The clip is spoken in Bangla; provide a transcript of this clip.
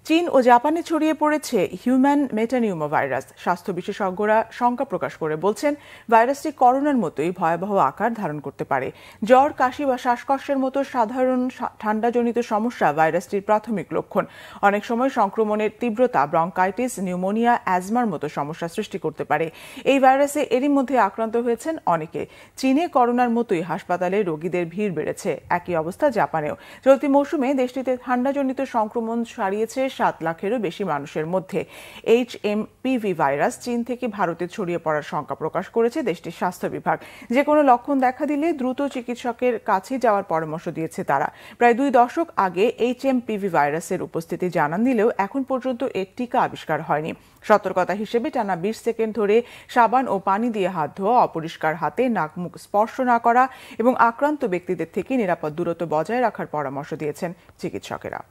চীন ও জাপানে ছড়িয়ে পড়েছে হিউম্যান মেটানিউমো ভাইরাস। স্বাস্থ্য বিশেষজ্ঞরা শঙ্কা প্রকাশ করে বলছেন, ভাইরাসটি করোনার মতোই ভয়াবহ আকার ধারণ করতে পারে। জ্বর, কাশি বা শ্বাসকষ্টের মতো সাধারণ ঠান্ডাজনিত সমস্যা ভাইরাসটির প্রাথমিক লক্ষণ। অনেক সময় সংক্রমণের তীব্রতা ব্রঙ্কাইটিস, নিউমোনিয়া, অ্যাজমার মতো সমস্যা সৃষ্টি করতে পারে। এই ভাইরাসে এরই মধ্যে আক্রান্ত হয়েছেন অনেকে। চীনে করোনার মতোই হাসপাতালে রোগীদের ভিড় বেড়েছে। একই অবস্থা জাপানেও। চলতি মৌসুমে দেশটিতে ঠান্ডাজনিত সংক্রমণ ছড়িয়েছে 7 লাখেরও বেশি মানুষের মধ্যে। HMPV ভাইরাস চীন থেকে ভারতে ছড়িয়ে পড়ার শঙ্কা প্রকাশ করেছে দেশটির স্বাস্থ্য বিভাগ। যে কোনো লক্ষণ দেখা দিলে দ্রুত চিকিৎসকের কাছে যাওয়ার পরামর্শ দিয়েছে তারা। প্রায় 2 দশক আগে HMPV ভাইরাসের উপস্থিতি জানান দিলেও এখন পর্যন্ত এর টিকা আবিষ্কার হয়নি। সতর্কতা হিসেবে টানা 20 সেকেন্ড ধরে সাবান ও পানি দিয়ে হাত ধোয়া, অপরিষ্কার হাতে নাক মুখ স্পর্শ না করা এবং আক্রান্ত ব্যক্তিদের থেকে নিরাপদ দূরত্ব বজায় রাখার পরামর্শ দিয়েছেন চিকিৎসকেরা।